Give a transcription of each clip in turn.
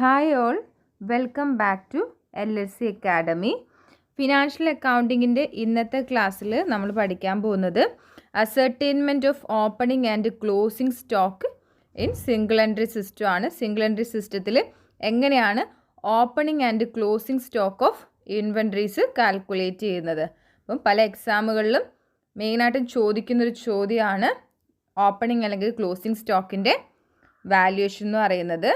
Hi all, welcome back to LSC academy. Financial അക്കൗണ്ടിങ്ങിൻ്റെ ഇന്നത്തെ ക്ലാസ്സിൽ നമ്മൾ പഠിക്കാൻ പോകുന്നത് ascertainment of opening and closing stock in single entry system ആണ്. സിംഗിൾ എൻട്രി സിസ്റ്റത്തിൽ എങ്ങനെയാണ് opening and closing stock of inventories calculate ചെയ്യുന്നത്. അപ്പം പല എക്സാമുകളിലും മെയിനായിട്ടും ചോദിക്കുന്നൊരു ചോദ്യമാണ് ഓപ്പണിംഗ് അല്ലെങ്കിൽ ക്ലോസിംഗ് സ്റ്റോക്കിൻ്റെ വാല്യുവേഷൻ എന്ന് പറയുന്നത്.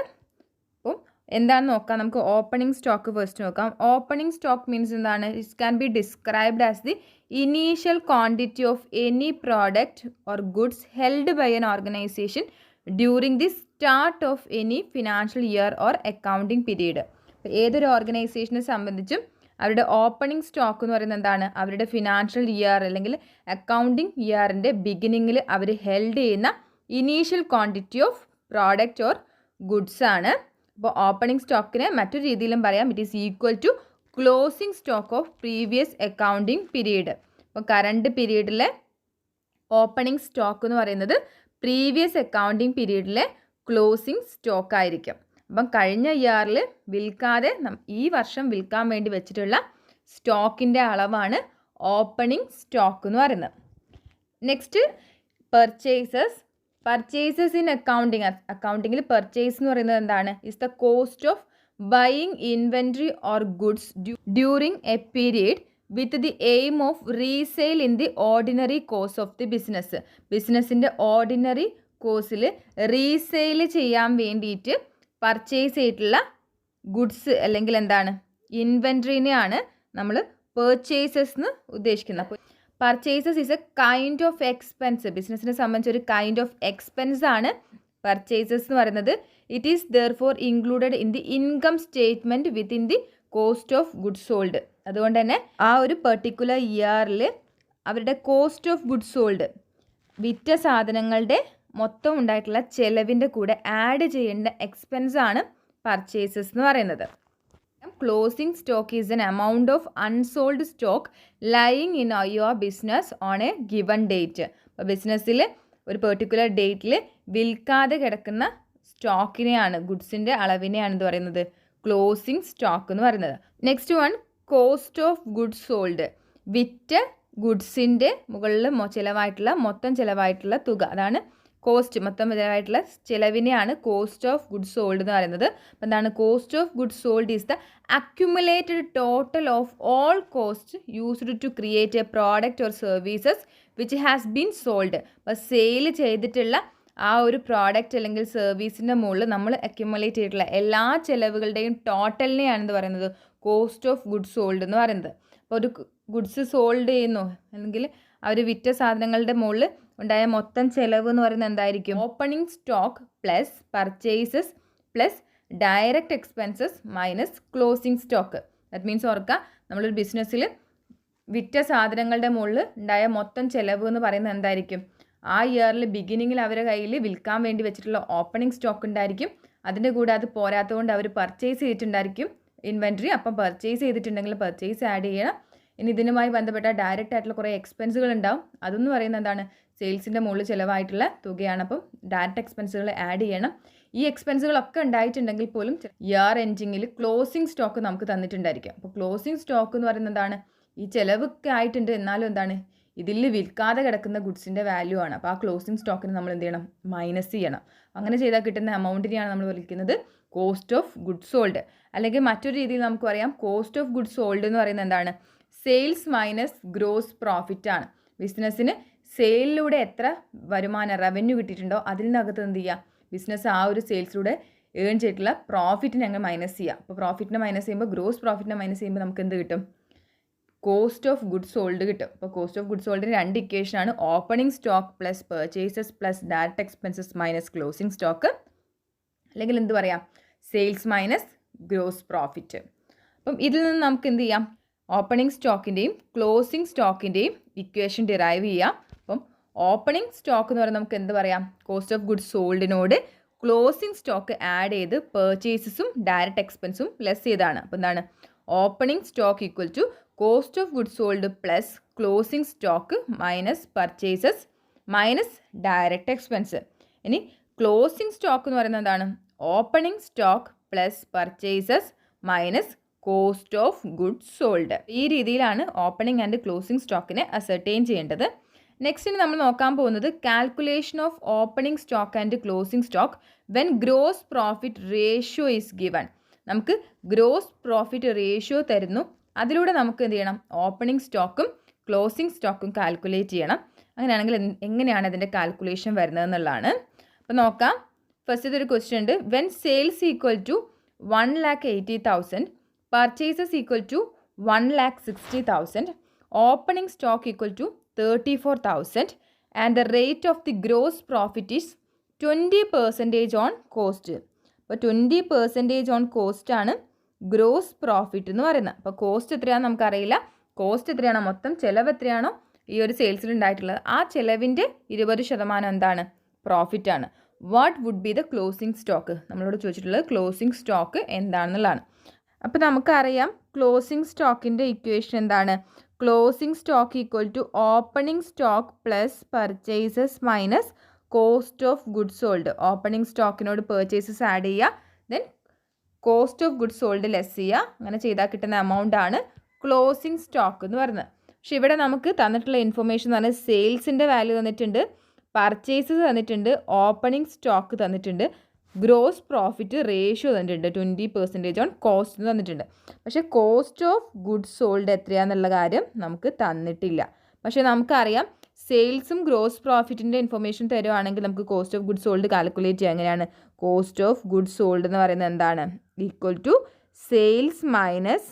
അപ്പം എന്താണെന്ന് നോക്കാം. നമുക്ക് ഓപ്പണിംഗ് സ്റ്റോക്ക് ഫസ്റ്റ് നോക്കാം. ഓപ്പണിംഗ് സ്റ്റോക്ക് മീൻസ് എന്താണ്? It can be described as the initial quantity of any product or goods held by an organisation during the start of any financial year or accounting period. ഏതൊരു ഓർഗനൈസേഷനെ സംബന്ധിച്ചും അവരുടെ opening stock എന്ന് പറയുന്നത് എന്താണ്? അവരുടെ financial year അല്ലെങ്കിൽ accounting ഇയറിൻ്റെ ബിഗിനിങ്ങിൽ അവർ ഹെൽഡ് ചെയ്യുന്ന initial quantity of product or goods ആണ്. അപ്പോൾ ഓപ്പണിംഗ് സ്റ്റോക്കിന് മറ്റൊരു രീതിയിലും പറയാം, it is equal to closing stock of previous accounting period. അപ്പോൾ കറണ്ട് പീരീഡിലെ ഓപ്പണിംഗ് സ്റ്റോക്ക് എന്ന് പറയുന്നത് പ്രീവിയസ് അക്കൗണ്ടിങ് പീരീഡിലെ ക്ലോസിംഗ് സ്റ്റോക്ക് ആയിരിക്കും. അപ്പം കഴിഞ്ഞ ഇയറിൽ വിൽക്കാതെ ഈ വർഷം വിൽക്കാൻ വേണ്ടി വെച്ചിട്ടുള്ള സ്റ്റോക്കിൻ്റെ അളവാണ് ഓപ്പണിംഗ് സ്റ്റോക്ക് എന്ന് പറയുന്നത്. നെക്സ്റ്റ് പർച്ചേസസ് ഇൻ അക്കൗണ്ടിങ്ങിൽ പർച്ചേസ് എന്ന് പറയുന്നത് എന്താണ്? Is the cost of buying inventory or goods during A period with the aim of resale in the ordinary course of the business. ബിസിനസ്സിൻ്റെ ഓർഡിനറി കോഴ്സിൽ റീസെയിൽ ചെയ്യാൻ വേണ്ടിയിട്ട് purchase ചെയ്തിട്ടുള്ള ഗുഡ്സ് അല്ലെങ്കിൽ എന്താണ് ഇൻവെൻട്രീനെയാണ് നമ്മൾ പർച്ചേസസ് എന്ന് ഉദ്ദേശിക്കുന്നത്. അപ്പോൾ purchases is A kind of expense. ബിസിനസ്സിനെ സംബന്ധിച്ച് ഒരു കൈൻഡ് ഓഫ് എക്സ്പെൻസ് ആണ് പർച്ചേസസ് എന്ന് പറയുന്നത്. It is therefore included in the income statement within the cost of goods sold. അതുകൊണ്ട് തന്നെ ആ ഒരു പെർട്ടിക്കുലർ ഇയറിൽ അവരുടെ കോസ്റ്റ് ഓഫ് ഗുഡ്സ് സോൾഡ് വിറ്റ സാധനങ്ങളുടെ മൊത്തം ഉണ്ടായിട്ടുള്ള ചെലവിൻ്റെ കൂടെ ആഡ് ചെയ്യേണ്ട എക്സ്പെൻസ് ആണ് പർച്ചേസസ് എന്ന് പറയുന്നത്. Closing stock is N amount of unsold stock lying in your business on A given date. അപ്പോൾ ബിസിനസ്സിൽ ഒരു പെർട്ടിക്കുലർ ഡേറ്റിൽ വിൽക്കാതെ കിടക്കുന്ന സ്റ്റോക്കിനെയാണ്, ഗുഡ്സിൻ്റെ അളവിനെയാണ് എന്ത് പറയുന്നത്? ക്ലോസിംഗ് സ്റ്റോക്ക് എന്ന് പറയുന്നത്. Next one, cost of goods sold. വിറ്റ ഗുഡ്സിൻ്റെ മുകളിൽ മൊത്തം ചിലവായിട്ടുള്ള തുക, അതാണ് കോസ്റ്റ്. മൊത്തം ചിലവായിട്ടുള്ള ചിലവിനെയാണ് കോസ്റ്റ് ഓഫ് ഗുഡ്സ് സോൾഡ് എന്ന് പറയുന്നത്. അപ്പോൾ എന്താണ്? Cost of goods sold is the accumulated total of all cost used to create a product or services which has been sold. അപ്പോൾ സെയിൽ ചെയ്തിട്ടുള്ള ആ ഒരു പ്രോഡക്റ്റ് അല്ലെങ്കിൽ സർവീസിൻ്റെ മുകളിൽ നമ്മൾ അക്യുമുലേറ്റ് ചെയ്തിട്ടുള്ള എല്ലാ ചിലവുകളുടെയും ടോട്ടലിനെയാണ് എന്ത് പറയുന്നത്? കോസ്റ്റ് ഓഫ് ഗുഡ്സ് സോൾഡ് എന്ന് പറയുന്നത്. അപ്പോൾ ഒരു ഗുഡ്സ് സോൾഡ് ചെയ്യുന്നു അല്ലെങ്കിൽ അവർ വിറ്റ സാധനങ്ങളുടെ മുകളിൽ ഉണ്ടായ മൊത്തം ചിലവ് എന്ന് പറയുന്നത് എന്തായിരിക്കും? Opening stock plus purchases plus direct expenses minus closing stock. That means ഓർക്കുക, നമ്മളൊരു ബിസിനസ്സിൽ വിറ്റ സാധനങ്ങളുടെ മുകളിൽ ഉണ്ടായ മൊത്തം ചിലവ് എന്ന് പറയുന്നത് എന്തായിരിക്കും? ആ ഇയറിൽ ബിഗിനിങ്ങിൽ അവരുടെ കയ്യിൽ വിൽക്കാൻ വേണ്ടി വെച്ചിട്ടുള്ള ഓപ്പണിംഗ് സ്റ്റോക്ക് ഉണ്ടായിരിക്കും. അതിൻ്റെ കൂടെ അത് പോരാത്തതുകൊണ്ട് അവർ പർച്ചേസ് ചെയ്തിട്ടുണ്ടായിരിക്കും ഇൻവെൻട്രി. അപ്പം പർച്ചേസ് ചെയ്തിട്ടുണ്ടെങ്കിൽ പർച്ചേസ് ആഡ് ചെയ്യണം. ഇനി ഇതിനുമായി ബന്ധപ്പെട്ട ഡയറക്റ്റ് ആയിട്ടുള്ള കുറേ എക്സ്പെൻസുകൾ ഉണ്ടാവും. അതെന്ന് പറയുന്നത് എന്താണ്? സെയിൽസിൻ്റെ മുകളിൽ ചിലവായിട്ടുള്ള തുകയാണ്. അപ്പം ഡയറക്റ്റ് എക്സ്പെൻസുകൾ ആഡ് ചെയ്യണം. ഈ എക്സ്പെൻസുകളൊക്കെ ഉണ്ടായിട്ടുണ്ടെങ്കിൽ പോലും ഇയർ എൻഡിങ്ങിൽ ക്ലോസിംഗ് സ്റ്റോക്ക് നമുക്ക് തന്നിട്ടുണ്ടായിരിക്കും. അപ്പോൾ ക്ലോസിംഗ് സ്റ്റോക്ക് എന്ന് പറയുന്നത് എന്താണ്? ഈ ചിലവൊക്കെ ആയിട്ടുണ്ട്, എന്നാലും എന്താണ്? ഇതിൽ വിൽക്കാതെ കിടക്കുന്ന ഗുഡ്സിൻ്റെ വാല്യൂ ആണ്. അപ്പോൾ ആ ക്ലോസിംഗ് സ്റ്റോക്കിന് നമ്മൾ എന്ത് ചെയ്യണം? മൈനസ് ചെയ്യണം. അങ്ങനെ ചെയ്താൽ കിട്ടുന്ന എമൗണ്ടിനെയാണ് നമ്മൾ വിളിക്കുന്നത് കോസ്റ്റ് ഓഫ് ഗുഡ്സ് സോൾഡ്. അല്ലെങ്കിൽ മറ്റൊരു രീതിയിൽ നമുക്ക് പറയാം, കോസ്റ്റ് ഓഫ് ഗുഡ്സ് സോൾഡ് എന്ന് പറയുന്നത് എന്താണ്? സെയിൽസ് മൈനസ് ഗ്രോസ് പ്രോഫിറ്റ് ആണ്. ബിസിനസ്സിന് സെയിലിലൂടെ എത്ര വരുമാനം റവന്യൂ കിട്ടിയിട്ടുണ്ടോ അതിൽ നിന്നകത്ത് എന്ത് ചെയ്യുക? ബിസിനസ് ആ ഒരു സെയിൽസിലൂടെ ഏൺ ചെയ്തിട്ടുള്ള പ്രോഫിറ്റിനെ അങ്ങ് മൈനസ് ചെയ്യുക. അപ്പോൾ പ്രോഫിറ്റിനെ മൈനസ് ചെയ്യുമ്പോൾ, ഗ്രോസ് പ്രോഫിറ്റിനെ മൈനസ് ചെയ്യുമ്പോൾ നമുക്ക് എന്ത് കിട്ടും? കോസ്റ്റ് ഓഫ് ഗുഡ്സ് സോൾഡ് കിട്ടും. അപ്പോൾ കോസ്റ്റ് ഓഫ് ഗുഡ്സ് സോൾഡിന് രണ്ട് ഇക്വേഷനാണ്: opening stock plus purchases plus direct expenses minus closing stock, അല്ലെങ്കിൽ എന്ത് പറയാം? Sales minus gross profit. അപ്പം ഇതിൽ നിന്ന് നമുക്ക് എന്ത് ചെയ്യാം? ഓപ്പണിംഗ് സ്റ്റോക്കിൻ്റെയും ക്ലോസിംഗ് സ്റ്റോക്കിൻ്റെയും ഇക്വേഷൻ ഡിറൈവ് ചെയ്യാം. അപ്പം ഓപ്പണിംഗ് സ്റ്റോക്ക് എന്ന് പറയുന്നത് നമുക്ക് എന്ത് പറയാം? കോസ്റ്റ് ഓഫ് ഗുഡ്സ് സോൾഡിനോട് ക്ലോസിംഗ് സ്റ്റോക്ക് ആഡ് ചെയ്ത് പർച്ചേസസും ഡയറക്റ്റ് എക്സ്പെൻസും ലെസ് ചെയ്താണ്. അപ്പോൾ എന്താണ്? Opening stock equal to cost of goods sold plus closing stock minus purchases minus direct expense. ഇനി ക്ലോസിംഗ് സ്റ്റോക്ക് എന്ന് പറയുന്നത് എന്താണ്? Opening stock plus purchases minus cost of goods sold. ഈ രീതിയിലാണ് ഓപ്പണിംഗ് ആൻഡ് ക്ലോസിംഗ് സ്റ്റോക്കിനെ അസർട്ടൈൻ ചെയ്യേണ്ടത്. Next ഇനി നമ്മൾ നോക്കാൻ പോകുന്നത് calculation of opening stock and closing stock when gross profit ratio is given. നമുക്ക് ഗ്രോസ് പ്രോഫിറ്റ് റേഷ്യോ തരുന്നു, അതിലൂടെ നമുക്ക് എന്ത് ചെയ്യണം, ഓപ്പണിംഗ് സ്റ്റോക്കും ക്ലോസിംഗ് സ്റ്റോക്കും കാൽക്കുലേറ്റ് ചെയ്യണം. അങ്ങനെയാണെങ്കിൽ എങ്ങനെയാണ് അതിൻ്റെ കാൽക്കുലേഷൻ വരുന്നത് എന്നുള്ളതാണ്. അപ്പോൾ നോക്കാം. ഫസ്റ്റ് ഇതൊരു ക്വസ്റ്റ്യൻ ഉണ്ട്. When sales equal to 1,80,000, purchases equal to 1,60,000, opening stock equal to 34,000 and the rate of the gross profit is 20% on cost. അപ്പോൾ 20% ഓൺ കോസ്റ്റ് ആണ് ഗ്രോസ് പ്രോഫിറ്റ് എന്ന് പറയുന്നത്. അപ്പോൾ കോസ്റ്റ് എത്രയാണെന്ന് നമുക്കറിയില്ല. കോസ്റ്റ് എത്രയാണോ, മൊത്തം ചിലവ് എത്രയാണോ ഈ ഒരു സെയിൽസിൽ ഉണ്ടായിട്ടുള്ളത്, ആ ചിലവിൻ്റെ 20% എന്താണ്, പ്രോഫിറ്റ് ആണ്. What would be the closing stock, നമ്മളോട് ചോദിച്ചിട്ടുള്ളത് ക്ലോസിംഗ് സ്റ്റോക്ക് എന്താണെന്നുള്ളതാണ്. അപ്പോൾ നമുക്കറിയാം ക്ലോസിംഗ് സ്റ്റോക്കിൻ്റെ ഇക്വേഷൻ എന്താണ്, closing stock equal to opening stock plus purchases minus cost of goods sold. Opening സ്റ്റോക്കിനോട് പർച്ചേസസ് ആഡ് ചെയ്യുക, then cost of goods sold less ചെയ്യുക. അങ്ങനെ ചെയ്താൽ കിട്ടുന്ന എമൗണ്ട് ആണ് ക്ലോസിംഗ് സ്റ്റോക്ക് എന്ന് പറയുന്നത്. പക്ഷെ ഇവിടെ നമുക്ക് തന്നിട്ടുള്ള ഇൻഫർമേഷൻ എന്ന് പറഞ്ഞാൽ സെയിൽസിൻ്റെ വാല്യൂ തന്നിട്ടുണ്ട്, പർച്ചേസസ് തന്നിട്ടുണ്ട്, ഓപ്പണിംഗ് സ്റ്റോക്ക് തന്നിട്ടുണ്ട്, ഗ്രോസ് പ്രോഫിറ്റ് റേഷ്യോ തന്നിട്ടുണ്ട്, 20% ഓൺ കോസ്റ്റ് തന്നിട്ടുണ്ട്. പക്ഷേ കോസ്റ്റ് ഓഫ് ഗുഡ്സ് സോൾഡ് എത്രയാണെന്നുള്ള കാര്യം നമുക്ക് തന്നിട്ടില്ല. പക്ഷേ നമുക്കറിയാം സെയിൽസും ഗ്രോസ് പ്രോഫിറ്റിൻ്റെ ഇൻഫർമേഷൻ തരുവാണെങ്കിൽ നമുക്ക് cost of goods sold calculate ചെയ്യാം. എങ്ങനെയാണ്, കോസ്റ്റ് ഓഫ് ഗുഡ്സ് സോൾഡ് എന്ന് പറയുന്നത് എന്താണ്, equal to sales minus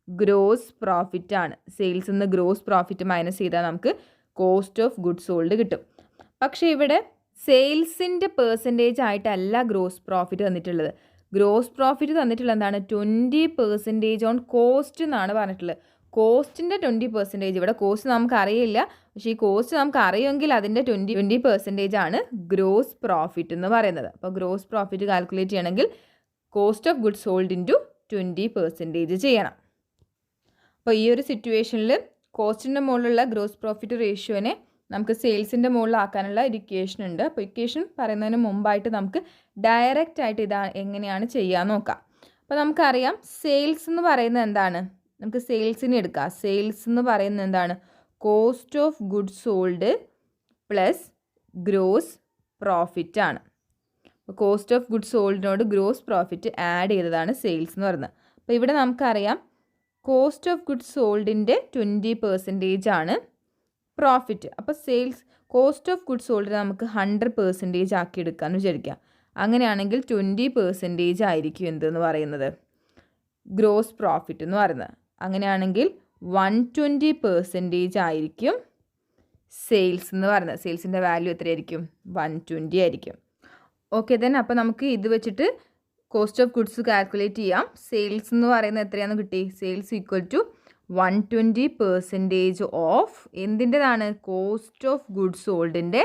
gross profit ആണ്. സെയിൽസിൽ നിന്ന് ഗ്രോസ് പ്രോഫിറ്റ് മൈനസ് ചെയ്താൽ നമുക്ക് കോസ്റ്റ് ഓഫ് ഗുഡ്സ് സോൾഡ് കിട്ടും. പക്ഷേ ഇവിടെ സെയിൽസിൻ്റെ പെർസെൻറ്റേജ് ആയിട്ടല്ല ഗ്രോസ് പ്രോഫിറ്റ് തന്നിട്ടുള്ളത്. ഗ്രോസ് പ്രോഫിറ്റ് തന്നിട്ടുള്ളത് എന്താണ്, 20% ഓൺ കോസ്റ്റ് എന്നാണ് പറഞ്ഞിട്ടുള്ളത്. കോസ്റ്റിൻ്റെ 20%, ഇവിടെ കോസ്റ്റ് നമുക്ക് അറിയില്ല, പക്ഷേ ഈ കോസ്റ്റ് നമുക്ക് അറിയുമെങ്കിൽ അതിൻ്റെ 20% ആണ് ഗ്രോസ് പ്രോഫിറ്റ് എന്ന് പറയുന്നത്. അപ്പോൾ ഗ്രോസ് പ്രോഫിറ്റ് കാൽക്കുലേറ്റ് ചെയ്യണമെങ്കിൽ cost of goods sold into 20% ചെയ്യണം. അപ്പോൾ ഈ ഒരു സിറ്റുവേഷനിൽ കോസ്റ്റിൻ്റെ മുകളിലുള്ള ഗ്രോസ് പ്രോഫിറ്റ് റേഷ്യോനെ നമുക്ക് സെയിൽസിൻ്റെ മുകളിലാക്കാനുള്ള ഒരു ഇക്വേഷൻ ഉണ്ട്. അപ്പോൾ ഇക്വേഷൻ പറയുന്നതിന് മുമ്പായിട്ട് നമുക്ക് ഡയറക്റ്റ് ആയിട്ട് ഇതാ എങ്ങനെയാണ് ചെയ്യാൻ നോക്കാം. അപ്പോൾ നമുക്കറിയാം സെയിൽസ് എന്ന് പറയുന്നത് എന്താണ്, നമുക്ക് സെയിൽസിനെ എടുക്കാം. സെയിൽസ് എന്ന് പറയുന്നത് എന്താണ്, cost of goods sold plus gross profit ആണ്. അപ്പോൾ കോസ്റ്റ് ഓഫ് ഗുഡ്സ് സോൾഡിനോട് ഗ്രോസ് പ്രോഫിറ്റ് ആഡ് ചെയ്തതാണ് സെയിൽസ് എന്ന് പറയുന്നത്. അപ്പോൾ ഇവിടെ നമുക്കറിയാം കോസ്റ്റ് ഓഫ് ഗുഡ്സ് സോൾഡിൻ്റെ 20% ആണ് പ്രോഫിറ്റ്. അപ്പോൾ സെയിൽസ് കോസ്റ്റ് ഓഫ് ഗുഡ്സ് സോൾഡിനെ നമുക്ക് 100% ആക്കി എടുക്കാമെന്ന് വിചാരിക്കാം. അങ്ങനെയാണെങ്കിൽ 20% ആയിരിക്കും എന്തെന്ന് പറയുന്നത്, ഗ്രോസ് പ്രോഫിറ്റ് എന്ന് പറയുന്നത്. അങ്ങനെയാണെങ്കിൽ 120% ആയിരിക്കും സെയിൽസ് എന്ന് പറയുന്നത്. സെയിൽസിൻ്റെ വാല്യൂ എത്രയായിരിക്കും, 120 ആയിരിക്കും. ഓക്കെ, ദെൻ അപ്പോൾ നമുക്ക് ഇത് വെച്ചിട്ട് കോസ്റ്റ് ഓഫ് ഗുഡ്സ് കാൽക്കുലേറ്റ് ചെയ്യാം. സെയിൽസ് എന്ന് പറയുന്നത് എത്രയാണെന്ന് കിട്ടി, സെയിൽസ് ഈക്വൽ ടു 120% ഓഫ് എന്തിൻ്റെതാണ്, കോസ്റ്റ് ഓഫ് ഗുഡ്സ് സോൾഡിൻ്റെ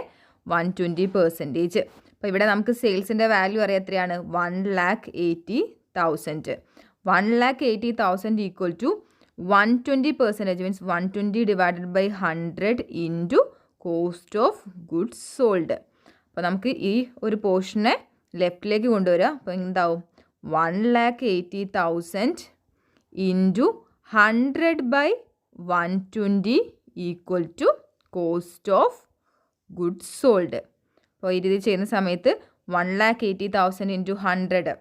120%. അപ്പോൾ ഇവിടെ നമുക്ക് സെയിൽസിൻ്റെ വാല്യൂ അറിയാം എത്രയാണ്, 1,80,000. 1,80,000 equal to 120% means 120 divided by 100 into cost of goods sold. അപ്പോൾ നമുക്ക് ഈ ഒരു പോർഷനെ ലെഫ്റ്റിലേക്ക് കൊണ്ടുവരിക. അപ്പോൾ എന്താവും, 1,80,000 into 100 by 120 equal to cost of goods sold. അപ്പോൾ ഈ രീതി ചെയ്യുന്ന സമയത്ത് 1,80,000 ഇൻറ്റു 100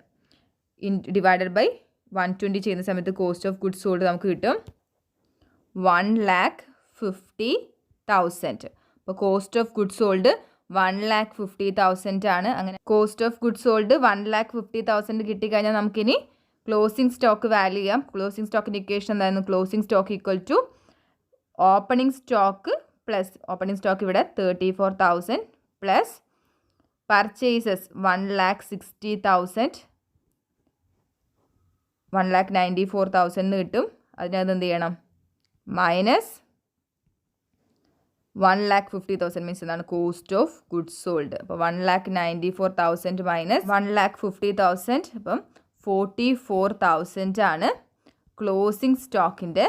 ഡിവൈഡഡ് ബൈ 120 ചെയ്യുന്ന സമയത്ത് കോസ്റ്റ് ഓഫ് ഗുഡ്സ് സോൾഡ് നമുക്ക് കിട്ടും 1,50,000. അപ്പോൾ കോസ്റ്റ് ഓഫ് ഗുഡ്സ് സോൾഡ് 1,50,000 ആണ്. അങ്ങനെ കോസ്റ്റ് ഓഫ് ഗുഡ്സ് സോൾഡ് 1,50,000 കിട്ടിക്കഴിഞ്ഞാൽ നമുക്കിനി ക്ലോസിംഗ് സ്റ്റോക്ക് വാല്യൂ ചെയ്യാം. ക്ലോസിംഗ് സ്റ്റോക്കിൻ്റെ ഇക്വേഷൻ എന്തായിരുന്നു, closing stock equal to opening stock plus opening stock ഇവിടെ 34,000 പ്ലസ് പർച്ചേസസ് 1,60,000 1,94,000 കിട്ടും. അതിനകത്ത് എന്ത് ചെയ്യണം, മൈനസ് 1,50,000 മീൻസ് എന്താണ്, കോസ്റ്റ് ഓഫ് ഗുഡ്സ് സോൾഡ്. അപ്പോൾ 1,94,000 മൈനസ് 1,50,000 അപ്പം 44,000 ആണ് ക്ലോസിംഗ് സ്റ്റോക്കിൻ്റെ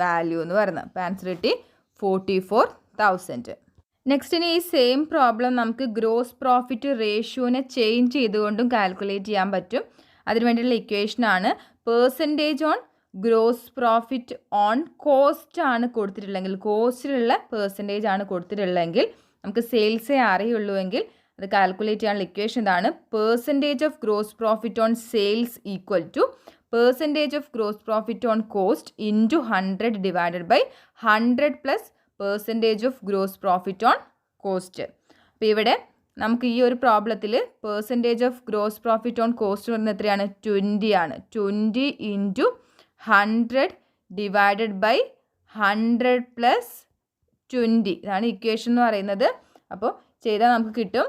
വാല്യൂ എന്ന് പറയുന്നത്. അപ്പോൾ ആൻസർ കിട്ടി 44,000. നെക്സ്റ്റ് ഇനി ഈ സെയിം പ്രോബ്ലം നമുക്ക് ഗ്രോസ് പ്രോഫിറ്റ് റേഷ്യോനെ ചേഞ്ച് ചെയ്തുകൊണ്ടും കാൽക്കുലേറ്റ് ചെയ്യാൻ പറ്റും. അതിന് വേണ്ടിയുള്ള ഇക്വേഷനാണ് percentage on gross profit on cost ആണ് കൊടുത്തിട്ടുള്ളെങ്കിൽ, കോസ്റ്റിലുള്ള പെർസെൻറ്റേജ് ആണ് കൊടുത്തിട്ടുള്ളെങ്കിൽ നമുക്ക് സെയിൽസേ അറിയുള്ളൂ എങ്കിൽ അത് കാൽക്കുലേറ്റ് ചെയ്യാനുള്ള ഇക്വേഷൻ ഇതാണ്. Percentage of gross profit on sales equal to percentage of gross profit on cost into 100 divided by 100 plus percentage of gross profit on cost. അപ്പോൾ ഇവിടെ നമുക്ക് ഈ ഒരു പ്രോബ്ലത്തിൽ percentage of gross profit on cost പറയുന്നത് എത്രയാണ്? 20 ആണ്. 20 ഇൻറ്റു 100 ഡിവൈഡഡ് ബൈ 100 പ്ലസ് 20 ഇതാണ് ഇക്വേഷൻ എന്ന് പറയുന്നത്. അപ്പോൾ ചെയ്താൽ നമുക്ക് കിട്ടും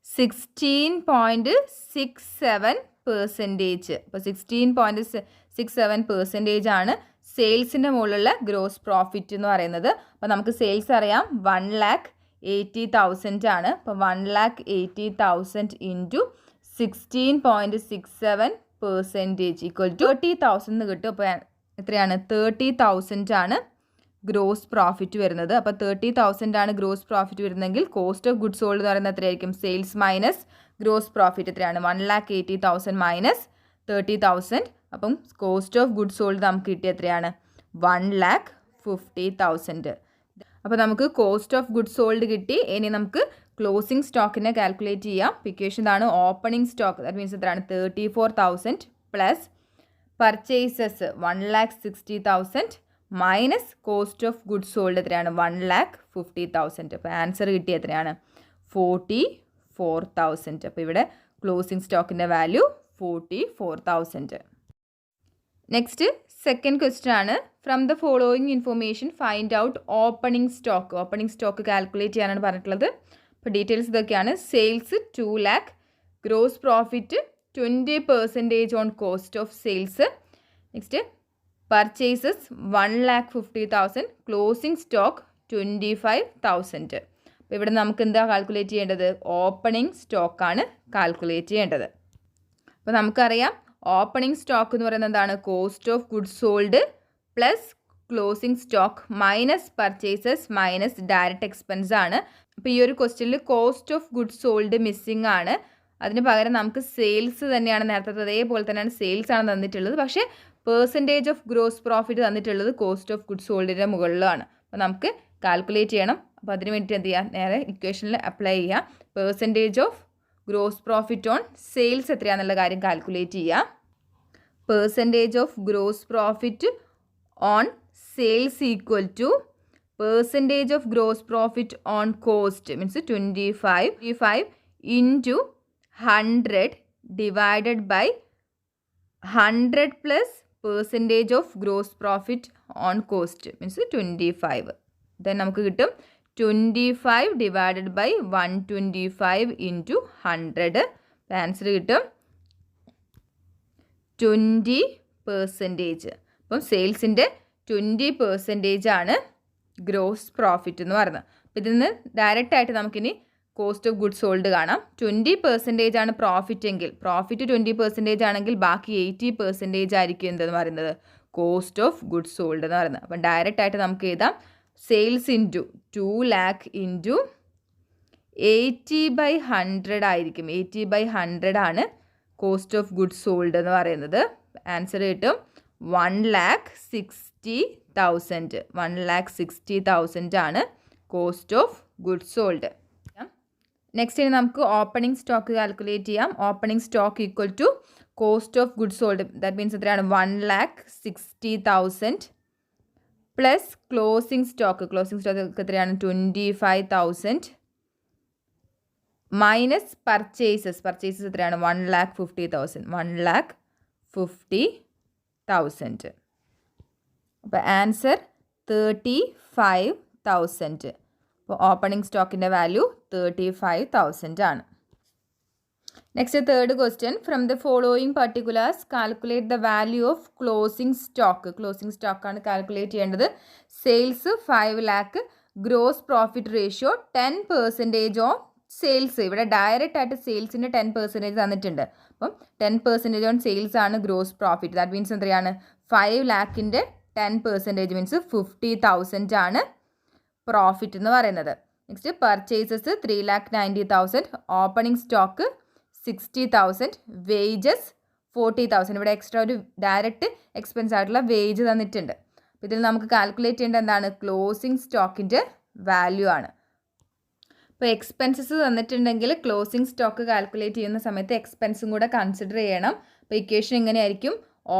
16.67%. അപ്പോൾ 16.67% ആണ് സെയിൽസിൻ്റെ മുകളിലുള്ള ഗ്രോസ് പ്രോഫിറ്റ് എന്ന് പറയുന്നത്. അപ്പോൾ നമുക്ക് സെയിൽസ് അറിയാം 1,80,000 ആണ്. അപ്പോൾ 1,80,000 ഇൻറ്റു 16.67% ഈക്വൽ ടു 30,000 എന്ന് കിട്ടും. അപ്പോൾ എത്രയാണ്? 30,000 ആണ് ഗ്രോസ് പ്രോഫിറ്റ് വരുന്നത്. അപ്പോൾ 30,000 ആണ് ഗ്രോസ് പ്രോഫിറ്റ് വരുന്നതെങ്കിൽ കോസ്റ്റ് ഓഫ് ഗുഡ്സ് സോൾഡ് എന്ന് പറയുന്നത് എത്രയായിരിക്കും? സെയിൽസ് മൈനസ് ഗ്രോസ് പ്രോഫിറ്റ് എത്രയാണ്? 1,80,000 മൈനസ് 30,000. അപ്പം കോസ്റ്റ് ഓഫ് ഗുഡ്സ് സോൾഡ് നമുക്ക് കിട്ടിയ എത്രയാണ്? 1,50,000. അപ്പോൾ നമുക്ക് കോസ്റ്റ് ഓഫ് ഗുഡ്സ് സോൾഡ് കിട്ടി. ഇനി നമുക്ക് ക്ലോസിംഗ് സ്റ്റോക്കിനെ കാൽക്കുലേറ്റ് ചെയ്യാം. ഇക്വേഷൻ ഇതാണ്. ഓപ്പണിംഗ് സ്റ്റോക്ക് ദാറ്റ് മീൻസ് എത്രയാണ്? 34,000 plus purchases 1,60,000 minus cost of goods sold എത്രയാണ്? 1,50,000. അപ്പോൾ ആൻസർ കിട്ടിയ എത്രയാണ്? 44,000. അപ്പോൾ ഇവിടെ ക്ലോസിംഗ് സ്റ്റോക്കിൻ്റെ വാല്യൂ 44,000. നെക്സ്റ്റ് സെക്കൻഡ് ക്വസ്റ്റ്യൻ ആണ്. From the following information find out opening stock. Opening stock calculate ചെയ്യാനാണ് പറഞ്ഞിട്ടുള്ളത്. അപ്പോൾ ഡീറ്റെയിൽസ് ഇതൊക്കെയാണ്. Sales 2 lakh, gross profit 20% on cost of sales. Next purchases 1,50,000, closing stock 25,000. അപ്പോൾ ഇവിടെ നമുക്ക് എന്താ കാൽക്കുലേറ്റ് ചെയ്യേണ്ടത്? ഓപ്പണിംഗ് സ്റ്റോക്കാണ് കാൽക്കുലേറ്റ് ചെയ്യേണ്ടത്. അപ്പോൾ നമുക്കറിയാം ഓപ്പണിംഗ് സ്റ്റോക്ക് എന്ന് പറയുന്നത് എന്താണ്? Cost of goods sold plus closing stock minus purchases minus direct expense ആണ്. അപ്പോൾ ഈ ഒരു ക്വസ്റ്റ്യനിൽ cost of goods sold missing ആണ്. അതിന് പകരം നമുക്ക് സെയിൽസ് തന്നെയാണ് നേരത്തെ അതേപോലെ തന്നെയാണ് സെയിൽസ് ആണ് തന്നിട്ടുള്ളത്. പക്ഷേ പെർസെൻറ്റേജ് ഓഫ് ഗ്രോസ് പ്രോഫിറ്റ് തന്നിട്ടുള്ളത് കോസ്റ്റ് ഓഫ് ഗുഡ്സ് സോൾഡിൻ്റെ മുകളിലാണ്. അപ്പോൾ നമുക്ക് കാൽക്കുലേറ്റ് ചെയ്യണം. അപ്പോൾ അതിന് വേണ്ടിയിട്ട് എന്ത് ചെയ്യുക? നേരെ ഇക്വേഷനിൽ അപ്ലൈ ചെയ്യുക. Percentage of gross profit on sales എത്രയാണെന്നുള്ള കാര്യം കാൽക്കുലേറ്റ് ചെയ്യുക. Percentage of gross profit on sales equal to percentage of gross profit on cost means 25 into 100 divided by 100 plus percentage of gross profit on cost means 25. Then നമുക്ക് കിട്ടും 25 divided by 125 into 100. Answer കിട്ടും 20%. അപ്പം സെയിൽസിൻ്റെ 20% ആണ് gross profit എന്ന് പറയുന്നത്. അപ്പോൾ ഇതിൽ നിന്ന് ഡയറക്റ്റായിട്ട് നമുക്കിനി കോസ്റ്റ് ഓഫ് ഗുഡ്സ് സോൾഡ് കാണാം. 20% ആണ് പ്രോഫിറ്റ് എങ്കിൽ, പ്രോഫിറ്റ് 20% ആണെങ്കിൽ ബാക്കി 80% ആയിരിക്കും എന്തെന്ന് പറയുന്നത്? കോസ്റ്റ് ഓഫ് ഗുഡ്സ് സോൾഡ് എന്ന് പറയുന്നത്. അപ്പം ഡയറക്റ്റായിട്ട് നമുക്ക് എഴുതാം സെയിൽസ് ഇൻറ്റു 2 lakh ഇൻറ്റു 80/100 ആയിരിക്കും. 80/100 ആണ് കോസ്റ്റ് ഓഫ് ഗുഡ്സ് സോൾഡ് എന്ന് പറയുന്നത്. ആൻസർ കിട്ടും 1,60,000. 1,60,000 ആണ് cost of goods sold. Next ഇനി നമുക്ക് ഓപ്പണിംഗ് സ്റ്റോക്ക് കാൽക്കുലേറ്റ് ചെയ്യാം. Opening stock equal to cost of goods sold that means എത്രയാണ്? 1,60,000 പ്ലസ് ക്ലോസിംഗ് സ്റ്റോക്ക് എത്രയാണ്? 25,000 മൈനസ് പർച്ചേസസ് എത്രയാണ്? 1,50,000. 1,50,000. അപ്പോൾ ആൻസർ 35,000. അപ്പോൾ ഓപ്പണിംഗ് സ്റ്റോക്കിൻ്റെ വാല്യൂ 35,000 ആണ്. Next third question. From the following particulars calculate the value of closing stock. Closing സ്റ്റോക്കാണ് calculate ചെയ്യേണ്ടത്. Sales 5 lakh, gross profit ratio 10% on sales. ഇവിടെ ഡയറക്റ്റ് ആയിട്ട് സെയിൽസിൻ്റെ 10% തന്നിട്ടുണ്ട്. അപ്പം 10% ഓൺ സെയിൽസ് ആണ് ഗ്രോസ് പ്രോഫിറ്റ്. ദാറ്റ് മീൻസ് എത്രയാണ്? 5 lakhൻ്റെ 10% മീൻസ് 50,000 ആണ് പ്രോഫിറ്റ് എന്ന് പറയുന്നത്. Next purchases 3,90,000, opening stock 60,000, wages 40,000. ഇവിടെ എക്സ്ട്രാ ഒരു ഡയറക്റ്റ് എക്സ്പെൻസ് ആയിട്ടുള്ള വേജ് തന്നിട്ടുണ്ട്. അപ്പോൾ ഇതിൽ നമുക്ക് കാൽക്കുലേറ്റ് ചെയ്യേണ്ട എന്താണ്? ക്ലോസിംഗ് സ്റ്റോക്കിൻ്റെ വാല്യൂ ആണ്. ഇപ്പോൾ എക്സ്പെൻസസ് തന്നിട്ടുണ്ടെങ്കിൽ ക്ലോസിംഗ് സ്റ്റോക്ക് കാൽക്കുലേറ്റ് ചെയ്യുന്ന സമയത്ത് എക്സ്പെൻസും കൂടെ കൺസിഡർ ചെയ്യണം. അപ്പോൾ ഇക്വേഷൻ എങ്ങനെയായിരിക്കും?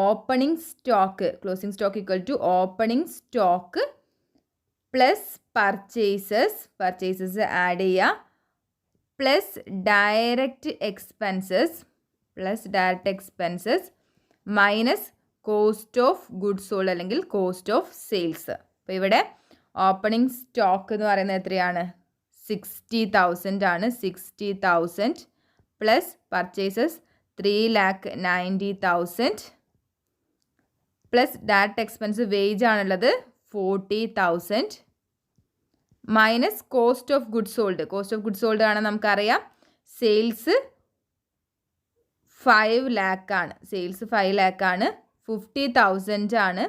Opening stock, closing stock equal to opening stock plus purchases add ചെയ്യുക, plus direct expenses minus cost of goods sold അല്ലെങ്കിൽ കോസ്റ്റ് ഓഫ് സെയിൽസ്. അപ്പോൾ ഇവിടെ ഓപ്പണിംഗ് സ്റ്റോക്ക് എന്ന് പറയുന്നത് എത്രയാണ്? 60,000 ആണ്. 60,000 plus purchases 3,90,000 plus direct expense wage ആണുള്ളത് 40,000 minus cost of goods sold ആണ് നമുക്കറിയാം. സെയിൽസ് 5 lakh ആണ്. 50,000 ആണ്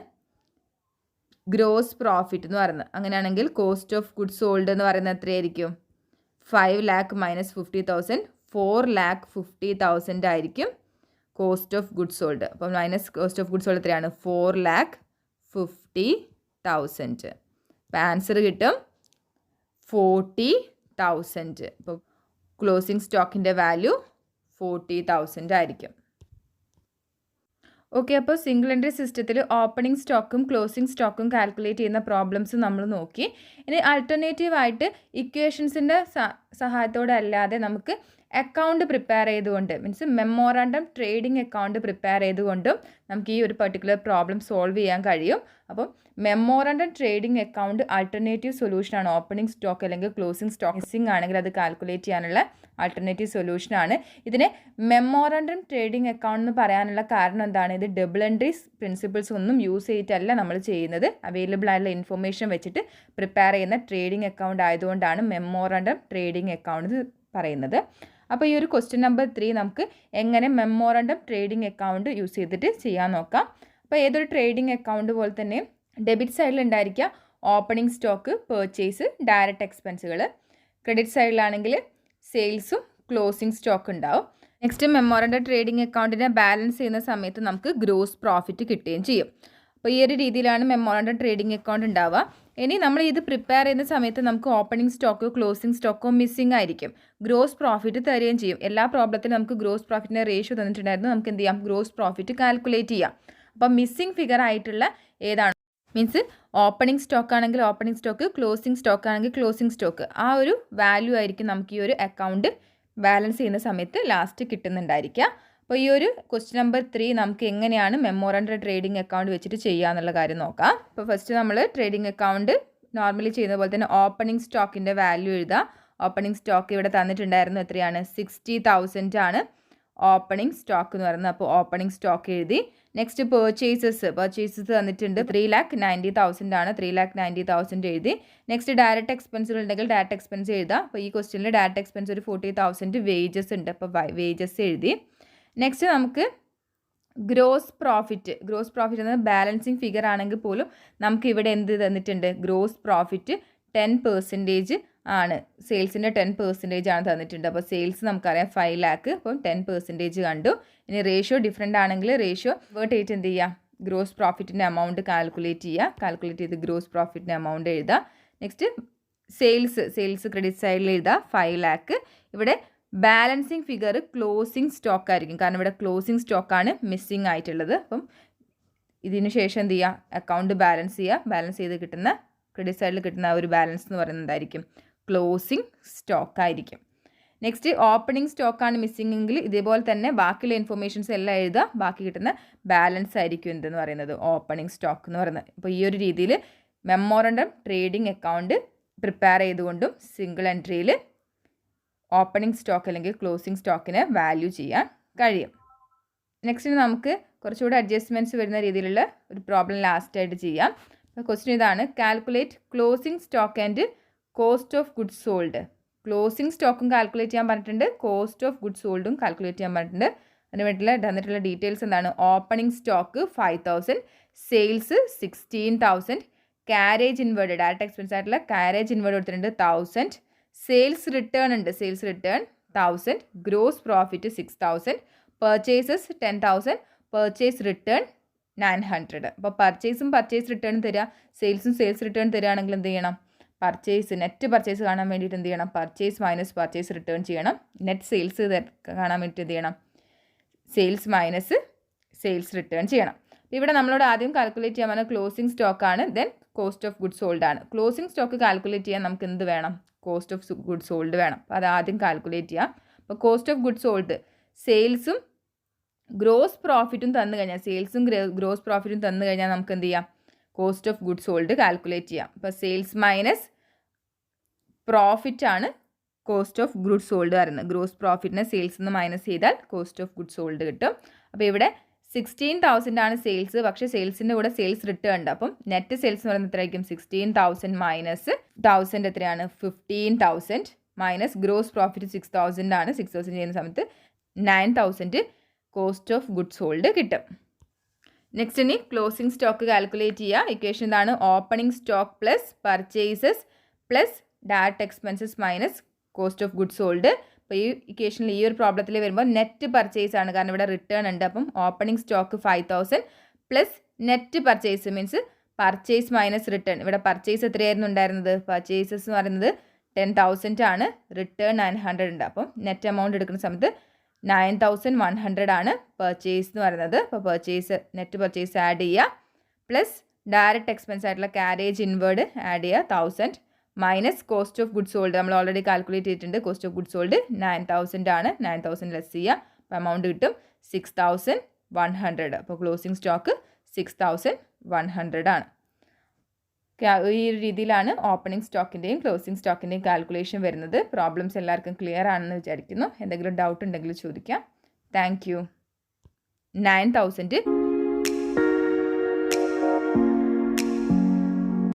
ഗ്രോസ് പ്രോഫിറ്റ് എന്ന് പറയുന്നത്. അങ്ങനെയാണെങ്കിൽ കോസ്റ്റ് ഓഫ് ഗുഡ്സ് സോൾഡ് എന്ന് പറയുന്നത് എത്രയായിരിക്കും? 5 lakh മൈനസ് 50,000 4,50,000 ആയിരിക്കും കോസ്റ്റ് ഓഫ് ഗുഡ്സ് സോൾഡ്. അപ്പം minus cost of goods sold എത്രയാണ്? 4,50,000. അപ്പം ആൻസർ കിട്ടും 40,000. അപ്പോൾ ക്ലോസിംഗ് സ്റ്റോക്കിൻ്റെ വാല്യൂ 40,000 ആയിരിക്കും. ഓക്കെ, അപ്പോൾ സിംഗിൾ എൻട്രി സിസ്റ്റത്തിൽ ഓപ്പണിംഗ് സ്റ്റോക്കും ക്ലോസിംഗ് സ്റ്റോക്കും കാൽക്കുലേറ്റ് ചെയ്യുന്ന പ്രോബ്ലംസ് നമ്മൾ നോക്കി. ഇനി ആൾട്ടർനേറ്റീവായിട്ട് ഇക്വേഷൻസിൻ്റെ സഹായത്തോടെ അല്ലാതെ നമുക്ക് അക്കൗണ്ട് പ്രിപ്പയർ ചെയ്തുകൊണ്ട്, means memorandum trading account prepare ചെയ്തുകൊണ്ടും നമുക്ക് ഈ ഒരു പർട്ടിക്കുലർ പ്രോബ്ലം സോൾവ് ചെയ്യാൻ കഴിയും. അപ്പം മെമ്മോറാണ്ടം ട്രേഡിംഗ് അക്കൗണ്ട് ആൾട്ടർനേറ്റീവ് സൊല്യൂഷനാണ്. ഓപ്പണിംഗ് സ്റ്റോക്ക് അല്ലെങ്കിൽ ക്ലോസിംഗ് സ്റ്റോക്ക് മിസ്സിംഗ് ആണെങ്കിൽ അത് കാൽക്കുലേറ്റ് ചെയ്യാനുള്ള ആൾട്ടർനേറ്റീവ് സൊല്യൂഷനാണ്. ഇതിനെ മെമ്മോറാണ്ടം ട്രേഡിംഗ് അക്കൗണ്ട് എന്ന് പറയാനുള്ള കാരണം എന്താണ്? ഇത് ഡബിൾ എൻട്രീസ് പ്രിൻസിപ്പിൾസ് ഒന്നും യൂസ് ചെയ്തിട്ടല്ല നമ്മൾ ചെയ്യുന്നത്. അവൈലബിൾ ആയിട്ടുള്ള ഇൻഫർമേഷൻ വെച്ചിട്ട് പ്രിപ്പയർ ചെയ്യുന്ന ട്രേഡിംഗ് അക്കൗണ്ട് ആയതുകൊണ്ടാണ് മെമ്മോറാണ്ടം ട്രേഡിംഗ് അക്കൗണ്ട് പറയുന്നത്. അപ്പോൾ ഈ ഒരു ക്വസ്റ്റ്യൻ നമ്പർ 3 നമുക്ക് എങ്ങനെ മെമ്മോറാണ്ടം ട്രേഡിംഗ് അക്കൗണ്ട് യൂസ് ചെയ്തിട്ട് ചെയ്യാൻ നോക്കാം. അപ്പോൾ ഏതൊരു ട്രേഡിംഗ് അക്കൗണ്ട് പോലെ തന്നെ ഡെബിറ്റ് സൈഡിൽ ഉണ്ടായിരിക്കുക ഓപ്പണിംഗ് സ്റ്റോക്ക്, പർച്ചേസ്, ഡയറക്റ്റ് എക്സ്പെൻസുകൾ. ക്രെഡിറ്റ് സൈഡിലാണെങ്കിൽ സെയിൽസും ക്ലോസിംഗ് സ്റ്റോക്ക് ഉണ്ടാവും. നെക്സ്റ്റ് മെമ്മോറാണ്ടം ട്രേഡിംഗ് അക്കൗണ്ടിനെ ബാലൻസ് ചെയ്യുന്ന സമയത്ത് നമുക്ക് ഗ്രോസ് പ്രോഫിറ്റ് കിട്ടുകയും ചെയ്യും. അപ്പോൾ ഈ ഒരു രീതിയിലാണ് മെമ്മോറാണ്ടം ട്രേഡിംഗ് അക്കൗണ്ട് ഉണ്ടാവുക. ഇനി നമ്മൾ ഇത് പ്രിപ്പയർ ചെയ്യുന്ന സമയത്ത് നമുക്ക് ഓപ്പണിംഗ് സ്റ്റോക്കോ ക്ലോസിംഗ് സ്റ്റോക്കോ മിസ്സിംഗ് ആയിരിക്കും. ഗ്രോസ് പ്രോഫിറ്റ് തരുകയും ചെയ്യും. എല്ലാ പ്രോബ്ലത്തിലും നമുക്ക് ഗ്രോസ് പ്രോഫിറ്റിൻ്റെ റേഷ്യോ തന്നിട്ടുണ്ടായിരുന്നു. നമുക്ക് എന്ത് ചെയ്യാം? ഗ്രോസ് പ്രോഫിറ്റ് കാൽക്കുലേറ്റ് ചെയ്യാം. അപ്പോൾ മിസ്സിംഗ് ഫിഗർ ആയിട്ടുള്ള ഏതാണ്? മീൻസ് ഓപ്പണിംഗ് സ്റ്റോക്ക് ആണെങ്കിൽ ഓപ്പണിംഗ് സ്റ്റോക്ക്, ക്ലോസിംഗ് സ്റ്റോക്ക് ആണെങ്കിൽ ക്ലോസിംഗ് സ്റ്റോക്ക്. ആ ഒരു വാല്യൂ ആയിരിക്കും നമുക്ക് ഈ ഒരു അക്കൗണ്ട് ബാലൻസ് ചെയ്യുന്ന സമയത്ത് ലാസ്റ്റ് കിട്ടുന്നുണ്ടായിരിക്കുക. അപ്പോൾ ഈ ഒരു ക്വസ്റ്റ്യൻ നമ്പർ 3 നമുക്ക് എങ്ങനെയാണ് മെമ്മോറാണ്ടം ട്രേഡിംഗ് അക്കൗണ്ട് വെച്ചിട്ട് ചെയ്യുക എന്നുള്ള കാര്യം നോക്കാം. അപ്പോൾ ഫസ്റ്റ് നമ്മൾ ട്രേഡിംഗ് അക്കൗണ്ട് നോർമലി ചെയ്യുന്ന പോലെ തന്നെ ഓപ്പണിംഗ് സ്റ്റോക്കിൻ്റെ വാല്യൂ എഴുതുക. ഓപ്പണിംഗ് സ്റ്റോക്ക് ഇവിടെ തന്നിട്ടുണ്ടായിരുന്നു. എത്രയാണ്? 60,000 ആണ് ഓപ്പണിംഗ് സ്റ്റോക്ക് എന്ന് പറയുന്നത്. അപ്പോൾ ഓപ്പണിംഗ് സ്റ്റോക്ക് എഴുതി. നെക്സ്റ്റ് പർച്ചേസസ് തന്നിട്ടുണ്ട്. 3,90,000 ആണ്. 3,90,000 എഴുതി. നെക്സ്റ്റ് ഡയറക്റ്റ് എക്സ്പെൻസുകൾ ഉണ്ടെങ്കിൽ ഡയറക്റ്റ് എക്സ്പെൻസ് എഴുതാം. അപ്പോൾ ഈ ക്വസ്റ്റ്യനിൽ ഡയറക്റ്റ് എക്സ്പെൻസ് ഒരു 40,000 വേജസ് ഉണ്ട്. അപ്പോൾ വേജസ് എഴുതി. നെക്സ്റ്റ് നമുക്ക് ഗ്രോസ് പ്രോഫിറ്റ് എന്നത് ബാലൻസിങ് ഫിഗർ ആണെങ്കിൽ പോലും നമുക്ക് ഇവിടെ എന്ത് തന്നിട്ടുണ്ട്? ഗ്രോസ് പ്രോഫിറ്റ് 10% ആണ്. സെയിൽസിൻ്റെ 10% ആണ് തന്നിട്ടുണ്ട്. അപ്പോൾ സെയിൽസ് നമുക്കറിയാം 5 lakh. അപ്പം 10% കണ്ടു. ഇനി റേഷ്യോ ഡിഫറെൻ്റ് ആണെങ്കിൽ റേഷ്യോ വേർട്ട് ചെയ്തിട്ട് എന്ത് ചെയ്യുക? ഗ്രോസ് പ്രോഫിറ്റിൻ്റെ എമൗണ്ട് കാൽക്കുലേറ്റ് ചെയ്യുക. കാൽക്കുലേറ്റ് ചെയ്ത് ഗ്രോസ് പ്രോഫിറ്റിൻ്റെ എമൗണ്ട് എഴുതുക. നെക്സ്റ്റ് സെയിൽസ് ക്രെഡിറ്റ് സൈഡിൽ എഴുതുക 5 lakh. ഇവിടെ ബാലൻസിങ് ഫിഗർ ക്ലോസിംഗ് സ്റ്റോക്ക് ആയിരിക്കും. കാരണം ഇവിടെ ക്ലോസിംഗ് സ്റ്റോക്കാണ് മിസ്സിംഗ് ആയിട്ടുള്ളത്. അപ്പം ഇതിന് ശേഷം എന്ത് ചെയ്യുക? അക്കൗണ്ട് ബാലൻസ് ചെയ്യുക. ബാലൻസ് ചെയ്ത് കിട്ടുന്ന ക്രെഡിറ്റ് സൈഡിൽ കിട്ടുന്ന ഒരു ബാലൻസ് എന്ന് പറയുന്നതായിരിക്കും ക്ലോസിംഗ് സ്റ്റോക്ക് ആയിരിക്കും. നെക്സ്റ്റ് ഓപ്പണിംഗ് സ്റ്റോക്കാണ് മിസ്സിംഗ് എങ്കിൽ ഇതേപോലെ തന്നെ ബാക്കിയുള്ള ഇൻഫർമേഷൻസ് എല്ലാം എഴുതുക. ബാക്കി കിട്ടുന്ന ബാലൻസ് ആയിരിക്കും എന്തെന്ന് പറയുന്നത്? ഓപ്പണിംഗ് സ്റ്റോക്ക് എന്ന് പറയുന്നത്. അപ്പോൾ ഈ ഒരു രീതിയിൽ മെമ്മോറാണ്ടം ട്രേഡിംഗ് അക്കൗണ്ട് പ്രിപ്പയർ ചെയ്തുകൊണ്ടും സിംഗിൾ എൻട്രിയിൽ ഓപ്പണിംഗ് സ്റ്റോക്ക് അല്ലെങ്കിൽ ക്ലോസിംഗ് സ്റ്റോക്കിന് വാല്യൂ ചെയ്യാൻ കഴിയും. നെക്സ്റ്റ് നമുക്ക് കുറച്ചുകൂടി അഡ്ജസ്റ്റ്മെൻറ്റ്സ് വരുന്ന രീതിയിലുള്ള ഒരു പ്രോബ്ലം ലാസ്റ്റായിട്ട് ചെയ്യാം. അപ്പോൾ ക്വസ്റ്റ്യൻ ഇതാണ്: calculate closing stock and cost of goods sold. Closing സ്റ്റോക്കും കാൽക്കുലേറ്റ് ചെയ്യാൻ പറഞ്ഞിട്ടുണ്ട്, കോസ്റ്റ് ഓഫ് ഗുഡ്സ് സോൾഡും കാൽക്കുലേറ്റ് ചെയ്യാൻ പറഞ്ഞിട്ടുണ്ട്. അതിന് വേണ്ടിയിട്ടുള്ള തന്നിട്ടുള്ള ഡീറ്റെയിൽസ് എന്താണ്? Opening stock 5,000, sales 16,000, carriage inward direct expense ആയിട്ടുള്ള കാരേജ് ഇൻവേർഡ് കൊടുത്തിട്ടുണ്ട് 1,000, സെയിൽസ് റിട്ടേൺ ഉണ്ട്, sales return 1000, gross profit 6000, purchases 10,000, purchase return 900. അപ്പോൾ പർച്ചേസ് റിട്ടേൺ തരിക, സെയിൽസ് റിട്ടേൺ തരികയാണെങ്കിൽ എന്ത് ചെയ്യണം? നെറ്റ് പർച്ചേസ് കാണാൻ വേണ്ടിയിട്ട് എന്ത് ചെയ്യണം? പർച്ചേസ് മൈനസ് പർച്ചേസ് റിട്ടേൺ ചെയ്യണം. നെറ്റ് സെയിൽസ് കാണാൻ വേണ്ടിയിട്ട് എന്ത് ചെയ്യണം? സെയിൽസ് മൈനസ് സെയിൽസ് റിട്ടേൺ ചെയ്യണം. ഇവിടെ നമ്മളോട് ആദ്യം കാൽക്കുലേറ്റ് ചെയ്യാൻ പറഞ്ഞാൽ ക്ലോസിംഗ് സ്റ്റോക്കാണ്, then cost of goods sold ആണ്. ക്ലോസിംഗ് സ്റ്റോക്ക് കാൽക്കുലേറ്റ് ചെയ്യാൻ നമുക്ക് എന്ത് വേണം? കോസ്റ്റ് ഓഫ് ഗുഡ്സ് സോൾഡ് വേണം. അപ്പോൾ അത് ആദ്യം കാൽക്കുലേറ്റ് ചെയ്യാം. അപ്പോൾ കോസ്റ്റ് ഓഫ് ഗുഡ്സ് സോൾഡ് സെയിൽസും ഗ്രോസ് പ്രോഫിറ്റും തന്നു കഴിഞ്ഞാൽ, ഗ്രോസ് പ്രോഫിറ്റും തന്നു കഴിഞ്ഞാൽ നമുക്ക് എന്ത് ചെയ്യാം? Cost of goods sold calculate ചെയ്യാം. അപ്പോൾ സെയിൽസ് മൈനസ് പ്രോഫിറ്റ് ആണ് കോസ്റ്റ് ഓഫ് ഗുഡ്സ് സോൾഡ് വരുന്നത്. ഗ്രോസ് പ്രോഫിറ്റിനെ സെയിൽസ് നിന്ന് മൈനസ് ചെയ്താൽ കോസ്റ്റ് ഓഫ് ഗുഡ്സ് സോൾഡ് കിട്ടും. അപ്പോൾ ഇവിടെ 16,000 ആണ് സെയിൽസ്, പക്ഷേ സെയിൽസിൻ്റെ കൂടെ സെയിൽസ് റിട്ടേൺ ഉണ്ട്. അപ്പം നെറ്റ് സെയിൽസ് എന്ന് പറയുന്നത് എത്രയായിരിക്കും? 16,000 മൈനസ് 1000 എത്രയാണ്? 15,000 മൈനസ് ഗ്രോസ് പ്രോഫിറ്റ് 6,000 ആണ്. 6,000 ചെയ്യുന്ന സമയത്ത് 9,000 കോസ്റ്റ് ഓഫ് ഗുഡ്സ് സോൾഡ് കിട്ടും. നെക്സ്റ്റ് ഇനി ക്ലോസിംഗ് സ്റ്റോക്ക് കാൽക്കുലേറ്റ് ചെയ്യുക. ഇക്വേഷൻ ഇതാണ്: opening stock plus purchases plus direct expenses minus cost of goods sold. അപ്പോൾ ഈ ഇക്വേഷനിൽ ഈ ഒരു പ്രോബ്ലത്തിൽ വരുമ്പോൾ നെറ്റ് പർച്ചേസ് ആണ്, കാരണം ഇവിടെ റിട്ടേൺ ഉണ്ട്. അപ്പം opening stock 5,000 plus net purchase means purchase minus return. ഇവിടെ പർച്ചേസ് എത്രയായിരുന്നു ഉണ്ടായിരുന്നത്? പർച്ചേസസ് എന്ന് പറയുന്നത് 10,000 ആണ്, റിട്ടേൺ 900 ഉണ്ട്. അപ്പം നെറ്റ് എമൗണ്ട് എടുക്കുന്ന സമയത്ത് 9,100 ആണ് പർച്ചേസ് എന്ന് പറയുന്നത്. അപ്പോൾ നെറ്റ് പർച്ചേസ് ആഡ് ചെയ്യുക, പ്ലസ് ഡയറക്റ്റ് എക്സ്പെൻസ് ആയിട്ടുള്ള കാരേജ് ഇൻവേർഡ് ആഡ് ചെയ്യുക 1000 minus cost of goods sold നമ്മൾ ഓൾറെഡി കാൽക്കുലേറ്റ് ചെയ്തിട്ടുണ്ട്. കോസ്റ്റ് ഓഫ് ഗുഡ്സ് സോൾഡ് 9,000 ആണ്. 9,000 ലെസ് ചെയ്യുക, അപ്പോൾ എമൗണ്ട് കിട്ടും 6,100. അപ്പോൾ ക്ലോസിംഗ് സ്റ്റോക്ക് 6,100 ആണ്. ഈ ഒരു രീതിയിലാണ് ഓപ്പണിംഗ് സ്റ്റോക്കിൻ്റെയും ക്ലോസിംഗ് സ്റ്റോക്കിൻ്റെയും കാൽക്കുലേഷൻ വരുന്നത്. പ്രോബ്ലംസ് എല്ലാവർക്കും ക്ലിയർ ആണെന്ന് വിചാരിക്കുന്നു. എന്തെങ്കിലും ഡൗട്ട് ഉണ്ടെങ്കിൽ ചോദിക്കാം. Thank you. 9,000